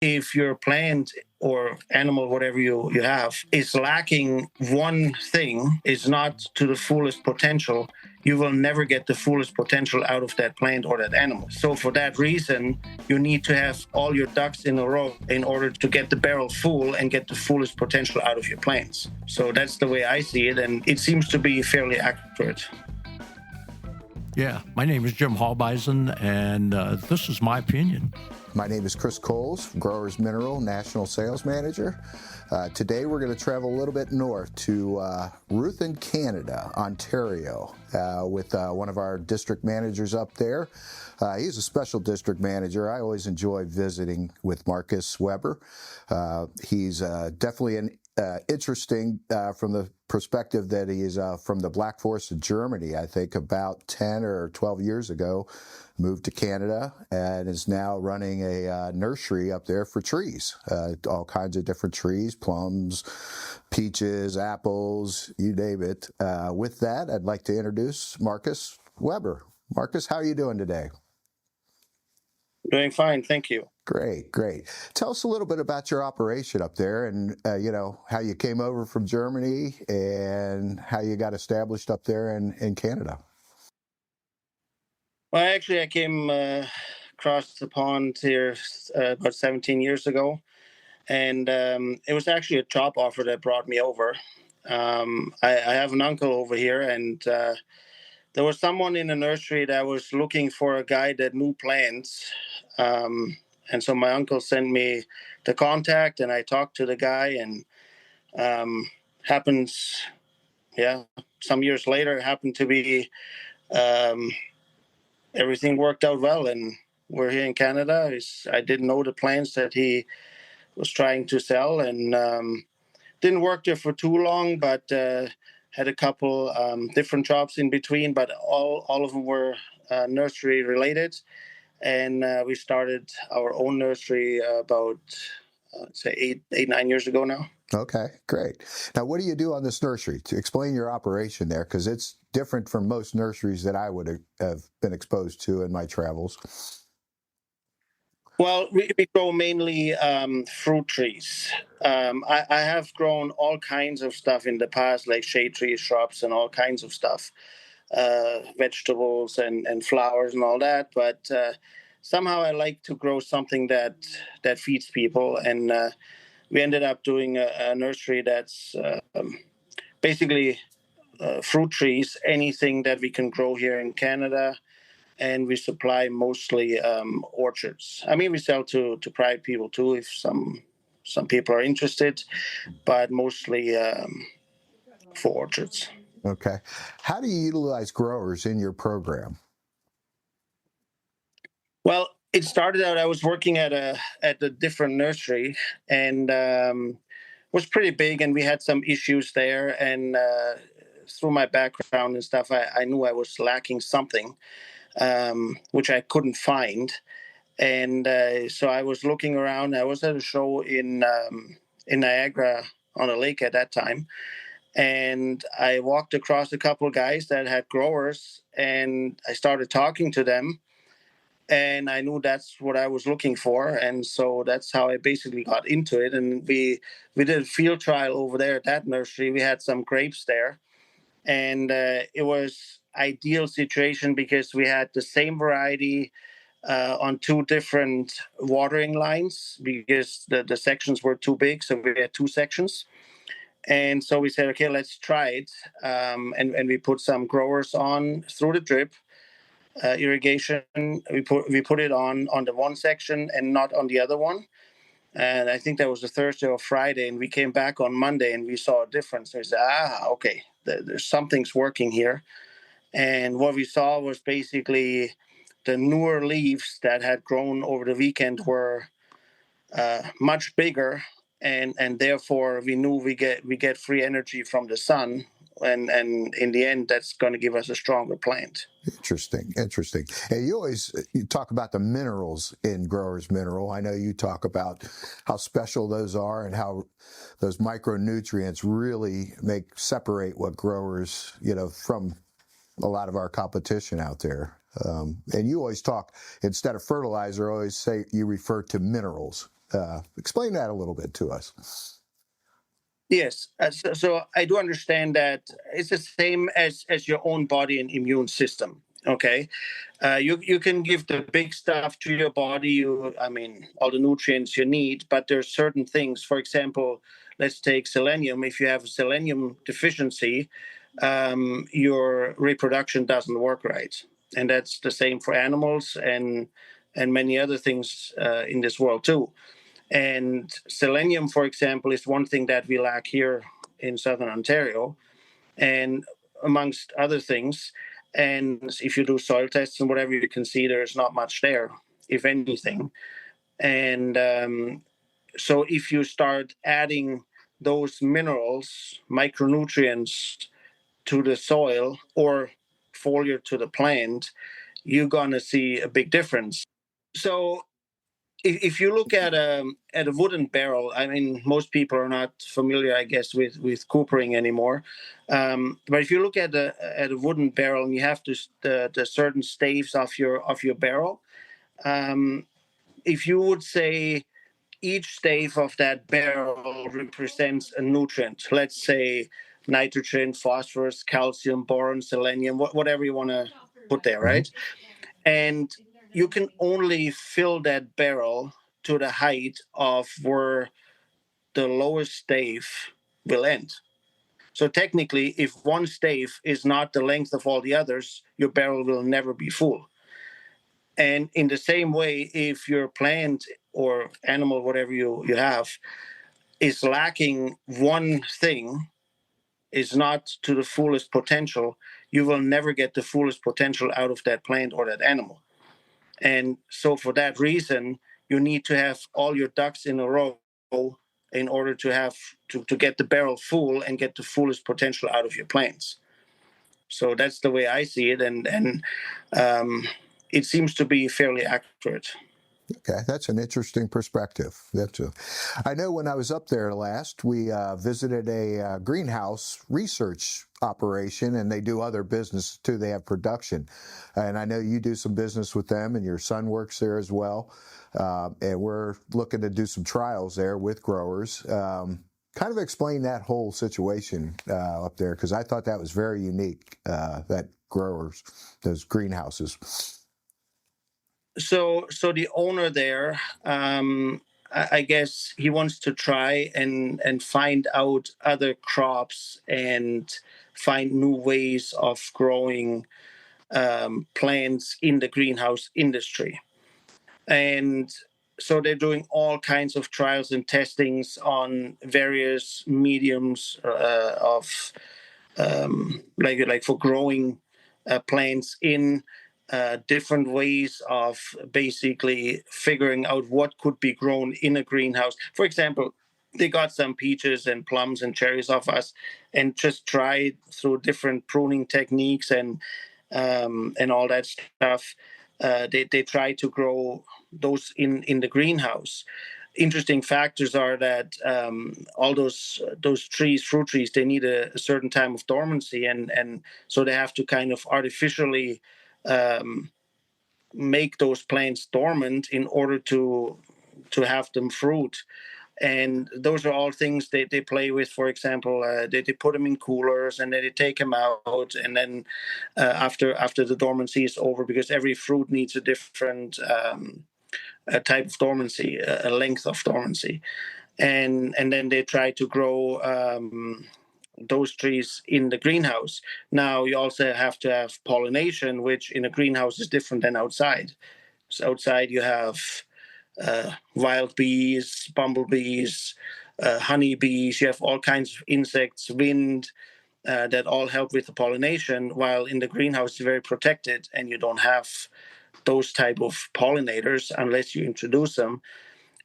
if your plant or animal, whatever you have, is lacking one thing, is not to the fullest potential, you will never get the fullest potential out of that plant or that animal. So for that reason, you need to have all your ducks in a row in order to get the barrel full and get the fullest potential out of your plants. So that's the way I see it, and it seems to be fairly accurate. Yeah, my name is Jim Hallbeisen, and this is my opinion. My name is Chris Kohls, Growers Mineral National Sales Manager. Today we're going to travel a little bit north to Ruthven, Canada, Ontario, with one of our district managers up there. He's a special district manager. I always enjoy visiting with Markus Weber. He's definitely interesting from the perspective that he's from the Black Forest of Germany, I think about 10 or 12 years ago, moved to Canada and is now running a nursery up there for trees, all kinds of different trees, plums, peaches, apples, you name it. With that, I'd like to introduce Markus Weber. Markus, how are you doing today? Doing fine, thank you. Great, great. Tell us a little bit about your operation up there and, how you came over from Germany and how you got established up there in Canada. Well, actually, I came across the pond here about 17 years ago, and it was actually a job offer that brought me over. I have an uncle over here, and there was someone in the nursery that was looking for a guy that knew plants. And so my uncle sent me the contact, and I talked to the guy, and some years later, happened to be everything worked out well, and we're here in Canada. I didn't know the plants that he was trying to sell, and didn't work there for too long, but had a couple different jobs in between, but all of them were nursery related. And we started our own nursery about, say, 9 years ago now. Okay, great. Now, what do you do on this nursery? To explain your operation there, because it's different from most nurseries that I would have been exposed to in my travels. Well, we grow mainly fruit trees. I have grown all kinds of stuff in the past, like shade trees, shrubs, and all kinds of stuff, vegetables and flowers and all that. But somehow I like to grow something that feeds people. And we ended up doing a nursery that's basically fruit trees, anything that we can grow here in Canada. And we supply mostly orchards. I mean, we sell to private people too, if some people are interested, but mostly for orchards. Okay. How do you utilize growers in your program? Well, it started out, I was working at a different nursery, and was pretty big, and we had some issues there. And through my background and stuff, I knew I was lacking something, which I couldn't find. And so I was looking around. I was at a show in Niagara on a lake at that time. And I walked across a couple of guys that had growers, and I started talking to them. And I knew that's what I was looking for. And so that's how I basically got into it. And we did a field trial over there at that nursery. We had some grapes there. And it was ideal situation because we had the same variety on two different watering lines because the sections were too big. So we had two sections. And so we said, okay, let's try it. And we put some growers on through the drip irrigation. We put it on the one section and not on the other one. And I think that was a Thursday or Friday. And we came back on Monday and we saw a difference. We said, okay, there's something's working here. And what we saw was basically the newer leaves that had grown over the weekend were much bigger, and therefore we knew we get free energy from the sun, and in the end that's going to give us a stronger plant. Interesting. And you talk about the minerals in Growers Mineral. I know you talk about how special those are and how those micronutrients really separate what growers, from a lot of our competition out there. And you always talk, instead of fertilizer, always say you refer to minerals. Explain that a little bit to us. Yes, so I do understand that it's the same as your own body and immune system. Okay, you can give the big stuff to your body. I mean, all the nutrients you need, but there's certain things. For example, let's take selenium. If you have a selenium deficiency, your reproduction doesn't work right, and that's the same for animals and many other things in this world too. And selenium, for example, is one thing that we lack here in Southern Ontario, and amongst other things. And if you do soil tests and whatever, you can see there's not much there, if anything. And so if you start adding those minerals, micronutrients to the soil or foliar to the plant, you're going to see a big difference. So if you look at a wooden barrel, I mean, most people are not familiar, I guess, with coopering anymore. But if you look at a wooden barrel and you have the certain staves of your barrel, if you would say each stave of that barrel represents a nutrient, let's say nitrogen, phosphorus, calcium, boron, selenium, whatever you want to put there, right? And you can only fill that barrel to the height of where the lowest stave will end. So technically, if one stave is not the length of all the others, your barrel will never be full. And in the same way, if your plant or animal, whatever you have, is lacking one thing, is not to the fullest potential, you will never get the fullest potential out of that plant or that animal. And so for that reason, you need to have all your ducks in a row in order to have to get the barrel full and get the fullest potential out of your plants. So that's the way I see it, and it seems to be fairly accurate. Okay, that's an interesting perspective. I know when I was up there last, we visited a greenhouse research operation, and they do other business too. They have production, and I know you do some business with them, and your son works there as well. And we're looking to do some trials there with growers. Kind of explain that whole situation up there, because I thought that was very unique. That growers, those greenhouses. So the owner there, I guess he wants to try and find out other crops and find new ways of growing plants in the greenhouse industry. And so they're doing all kinds of trials and testings on various mediums of like for growing plants in different ways of basically figuring out what could be grown in a greenhouse. For example, they got some peaches and plums and cherries off us and just tried through different pruning techniques and all that stuff. They try to grow those in the greenhouse. Interesting factors are that all those trees, fruit trees, they need a certain time of dormancy, and so they have to kind of artificially make those plants dormant in order to have them fruit. And those are all things they play with. For example, they put them in coolers and then they take them out, and then after the dormancy is over, because every fruit needs a different a type of dormancy, a length of dormancy, and then they try to grow those trees in the greenhouse. Now you also have to have pollination, which in a greenhouse is different than outside. So outside you have wild bees, bumblebees, honeybees. You have all kinds of insects, wind, that all help with the pollination. While in the greenhouse, it's very protected, and you don't have those type of pollinators unless you introduce them.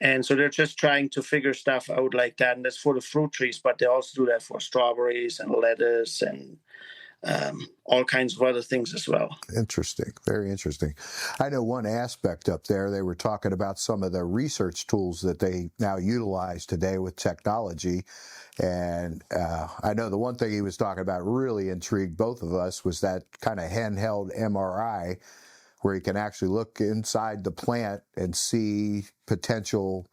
And so they're just trying to figure stuff out like that. And that's for the fruit trees, but they also do that for strawberries and lettuce and all kinds of other things as well. Interesting. Very interesting. I know one aspect up there, they were talking about some of the research tools that they now utilize today with technology. And I know the one thing he was talking about really intrigued both of us was that kind of handheld MRI, where you can actually look inside the plant and see potential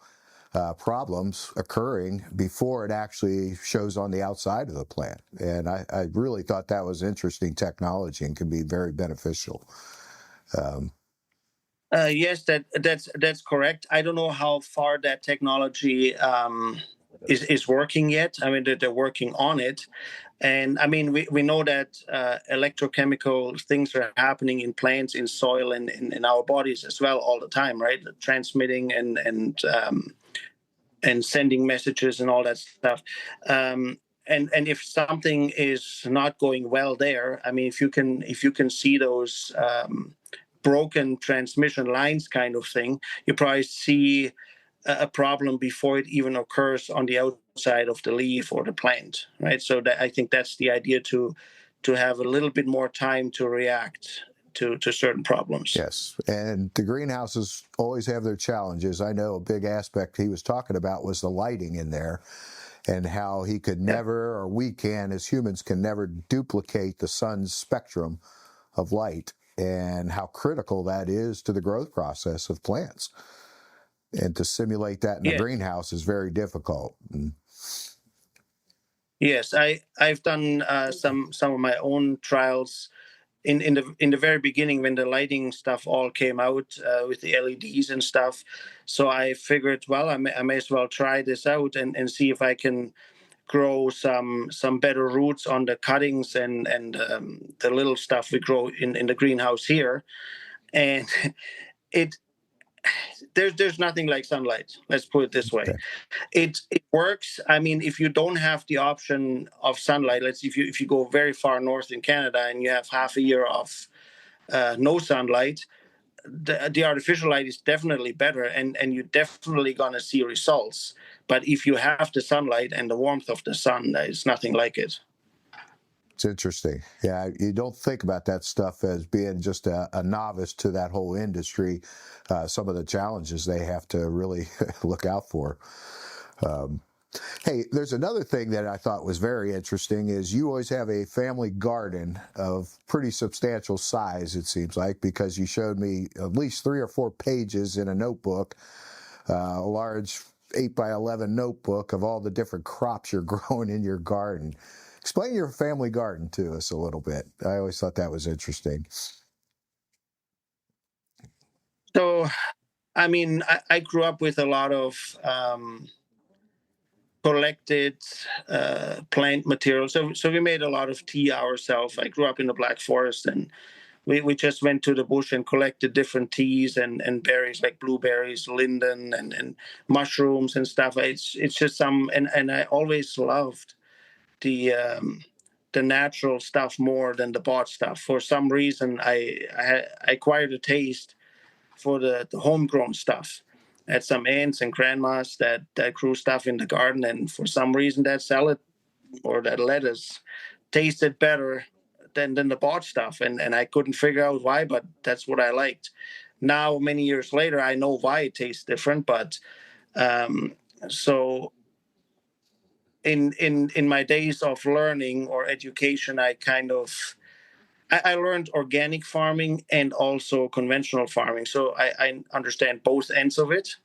problems occurring before it actually shows on the outside of the plant. And I really thought that was interesting technology and can be very beneficial. Yes, that's correct. I don't know how far that technology is working yet. I mean, they're working on it, and I mean, we know that electrochemical things are happening in plants, in soil, and in our bodies as well all the time, right? Transmitting and sending messages and all that stuff. And if something is not going well there, I mean, if you can see those broken transmission lines kind of thing, you probably see a problem before it even occurs on the outside of the leaf or the plant, right? So I think that's the idea, to have a little bit more time to react to certain problems. Yes, and the greenhouses always have their challenges. I know a big aspect he was talking about was the lighting in there, and how he could never, or we can as humans can never duplicate the sun's spectrum of light, and how critical that is to the growth process of plants. And to simulate that in the greenhouse is very difficult. Yes, I've done some of my own trials in the very beginning when the lighting stuff all came out with the LEDs and stuff. So I figured, well, I may as well try this out and see if I can grow some better roots on the cuttings and the little stuff we grow in the greenhouse here. And there's nothing like sunlight. Let's put it this way. Okay. It works. I mean, if you don't have the option of sunlight, if you go very far north in Canada and you have half a year of no sunlight, the artificial light is definitely better, and you're definitely gonna see results. But if you have the sunlight and the warmth of the sun, there's nothing like it. It's interesting. Yeah, you don't think about that stuff as being just a novice to that whole industry. Some of the challenges they have to really look out for. Hey, there's another thing that I thought was very interesting is you always have a family garden of pretty substantial size, it seems like, because you showed me at least 3 or 4 pages in a notebook, a large 8x11 notebook of all the different crops you're growing in your garden. Explain your family garden to us a little bit. I always thought that was interesting. So, I mean, I grew up with a lot of collected plant material. So we made a lot of tea ourselves. I grew up in the Black Forest, and we just went to the bush and collected different teas and berries like blueberries, linden, and mushrooms and stuff. It's just and I always loved the natural stuff more than the bought stuff. For some reason, I acquired a taste for the homegrown stuff. I had some aunts and grandmas that grew stuff in the garden, and for some reason that salad or that lettuce tasted better than the bought stuff, and I couldn't figure out why, but that's what I liked. Now, many years later, I know why it tastes different, but so in my days of learning or education, I learned organic farming and also conventional farming. So I understand both ends of it.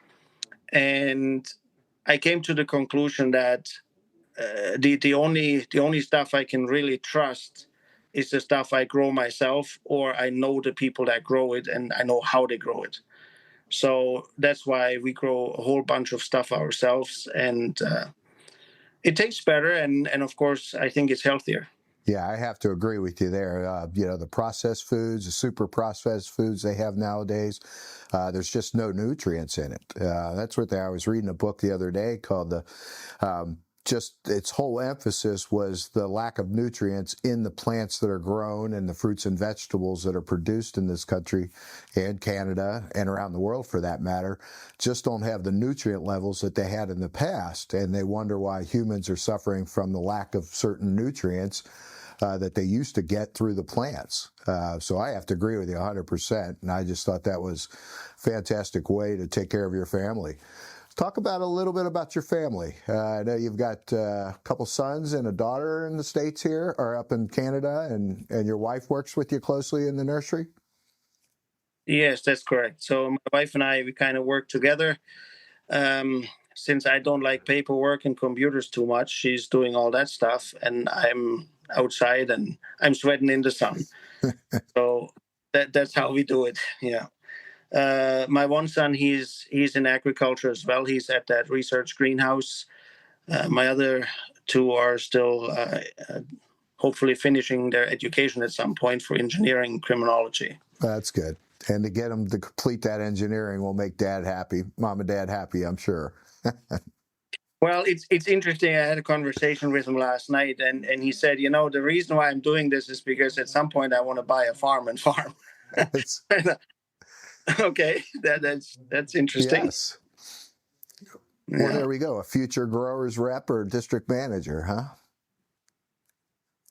And I came to the conclusion that the only stuff I can really trust is the stuff I grow myself, or I know the people that grow it and I know how they grow it. So that's why we grow a whole bunch of stuff ourselves, and it tastes better, and of course I think it's healthier. Yeah, I have to agree with you there. The processed foods, the super processed foods they have nowadays, there's just no nutrients in it. That's what I was reading a book the other day called just its whole emphasis was the lack of nutrients in the plants that are grown and the fruits and vegetables that are produced in this country and Canada and around the world for that matter, just don't have the nutrient levels that they had in the past. And they wonder why humans are suffering from the lack of certain nutrients that they used to get through the plants. So I have to agree with you 100%. And I just thought that was a fantastic way to take care of your family. Talk about a little bit about your family. I know you've got a couple sons and a daughter in the States here, or up in Canada, and your wife works with you closely in the nursery? Yes, that's correct. So my wife and I, we kind of work together. since I don't like paperwork and computers too much, she's doing all that stuff, and I'm outside and I'm sweating in the sun. So that's how we do it. Yeah. My one son, he's in agriculture as well. He's at that research greenhouse. My other two are still hopefully finishing their education at some point for engineering criminology. That's good. And to get them to complete that engineering will make Dad happy, Mom and Dad happy, I'm sure. Well, it's interesting. I had a conversation with him last night, and he said, the reason why I'm doing this is because at some point I want to buy a farm and farm. Okay, that's interesting. Yes. Yeah. Well, there we go. A future growers rep or district manager, huh?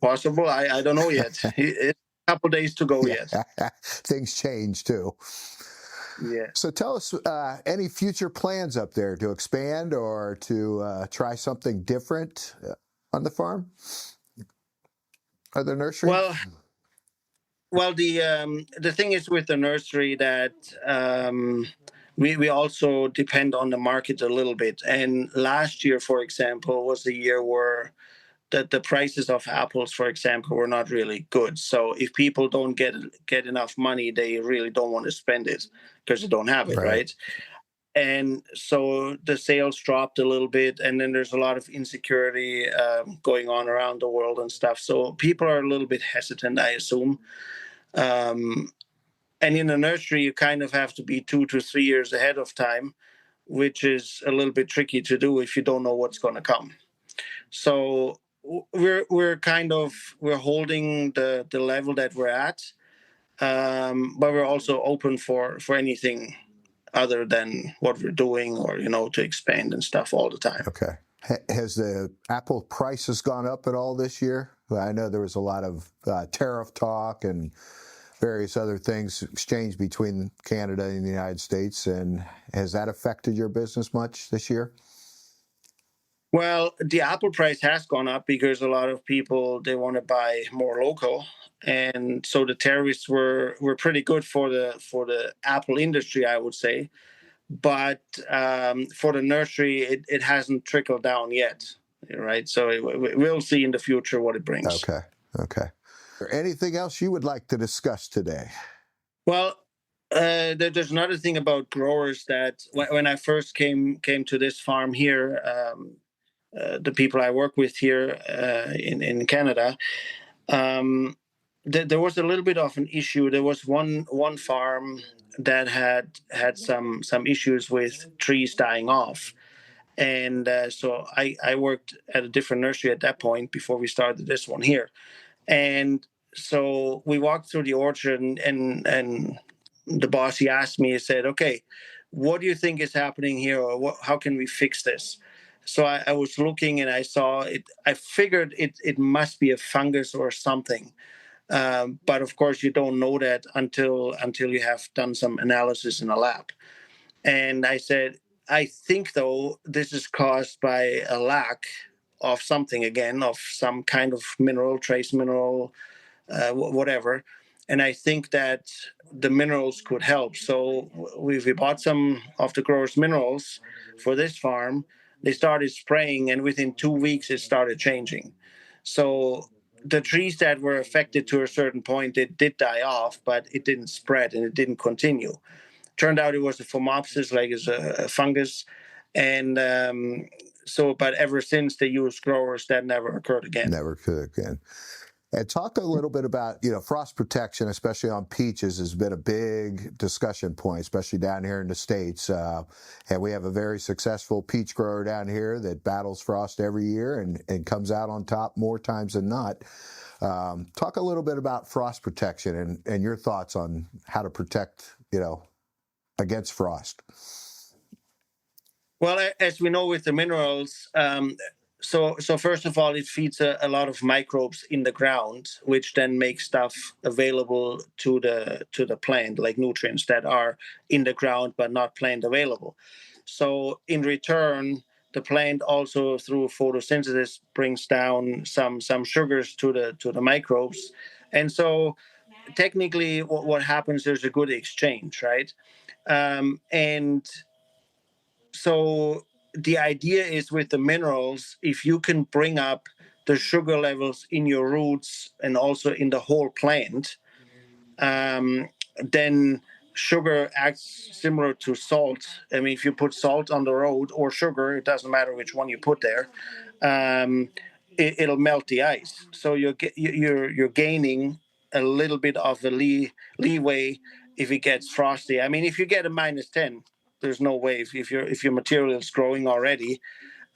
Possible. I don't know yet. It's a couple days to go yet. Things change too. Yeah. So tell us any future plans up there to expand or to try something different on the farm? Are there nurseries? Well, the thing is with the nursery that we also depend on the market a little bit. And last year, for example, was the year where the prices of apples, for example, were not really good. So if people don't get enough money, they really don't want to spend it because they don't have it, right? And so the sales dropped a little bit, and then there's a lot of insecurity going on around the world and stuff. So people are a little bit hesitant, I assume. And in a nursery, you kind of have to be 2 to 3 years ahead of time, which is a little bit tricky to do if you don't know what's going to come. So we're holding the level that we're at, but we're also open for anything other than what we're doing, or to expand and stuff all the time. Okay. Has the apple prices gone up at all this year? Well, I know there was a lot of tariff talk and various other things exchanged between Canada and the United States, and has that affected your business much this year? Well, the apple price has gone up because a lot of people, they want to buy more local, and so the tariffs were pretty good for the apple industry, I would say. But for the nursery, it hasn't trickled down yet, right? So we'll see in the future what it brings. Okay. Anything else you would like to discuss today? Well, there's another thing about growers that when I first came to this farm here, the people I work with here in Canada, there was a little bit of an issue. There was one farm that had some issues with trees dying off, and so I worked at a different nursery at that point before we started this one here, and so we walked through the orchard, and the boss, he asked me, he said, "Okay, what do you think is happening here, or how can we fix this?" So I was looking and I saw it. I figured it must be a fungus or something. But of course, you don't know that until you have done some analysis in a lab. And I said, I think, though, this is caused by a lack of something, again, of some kind of mineral, trace mineral, whatever. And I think that the minerals could help. So we bought some of the growers' minerals for this farm. They started spraying, and within 2 weeks, it started changing. So the trees that were affected to a certain point, it did die off, but it didn't spread and it didn't continue. Turned out it was a phomopsis, like it's a fungus. And but ever since they used growers, that never occurred again. Never could again. And talk a little bit about, frost protection, especially on peaches, has been a big discussion point, especially down here in the States. And we have a very successful peach grower down here that battles frost every year and comes out on top more times than not. Talk a little bit about frost protection and your thoughts on how to protect, against frost. Well, as we know with the minerals, so first of all, it feeds a lot of microbes in the ground, which then makes stuff available to the plant, like nutrients that are in the ground but not plant available. So in return, the plant also through photosynthesis brings down some sugars to the microbes, and so technically, what happens? There's a good exchange, right? And so the idea is with the minerals, if you can bring up the sugar levels in your roots and also in the whole plant, then sugar acts similar to salt. I mean, if you put salt on the road or sugar, it doesn't matter which one you put there. It'll melt the ice. So you're gaining a little bit of a leeway if it gets frosty. I mean, if you get a -10, there's no way. If your material is growing already,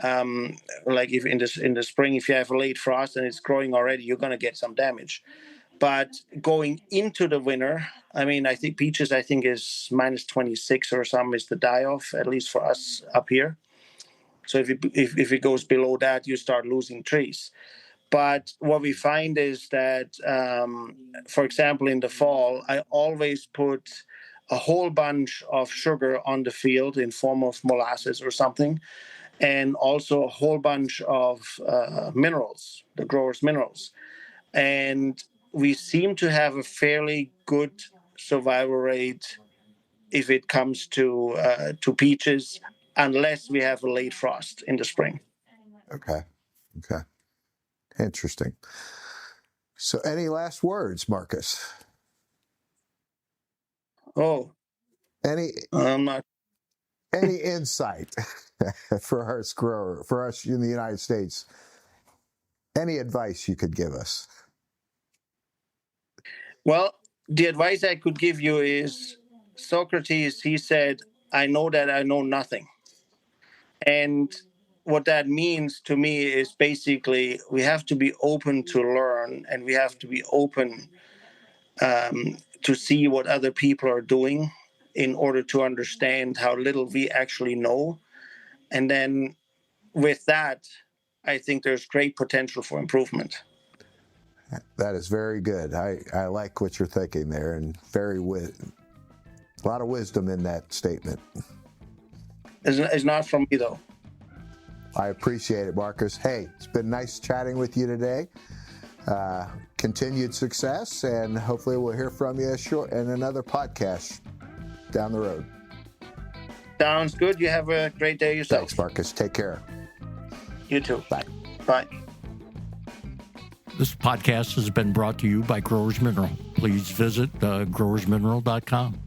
like if in the spring, if you have a late frost and it's growing already, you're going to get some damage. But going into the winter, I mean, I think peaches, I think is -26 or something is the die-off, at least for us up here. So if it goes below that, you start losing trees. But what we find is that, for example, in the fall, I always put a whole bunch of sugar on the field in form of molasses or something, and also a whole bunch of minerals, the growers' minerals. And we seem to have a fairly good survival rate if it comes to peaches, unless we have a late frost in the spring. Okay. Interesting. So any last words, Markus? Oh, Any I'm not. any insight for us in the United States? Any advice you could give us? Well, the advice I could give you is Socrates, he said, I know that I know nothing. And what that means to me is basically we have to be open to learn, and we have to be open to see what other people are doing in order to understand how little we actually know. And then with that, I think there's great potential for improvement. That is very good. I like what you're thinking there, and a lot of wisdom in that statement. It's not from me, though. I appreciate it, Markus. Hey, it's been nice chatting with you today. Continued success, and hopefully we'll hear from you in another podcast down the road. Sounds good. You have a great day yourself. Thanks, Markus. Take care. You too. Bye. Bye. This podcast has been brought to you by Growers Mineral. Please visit growersmineral.com.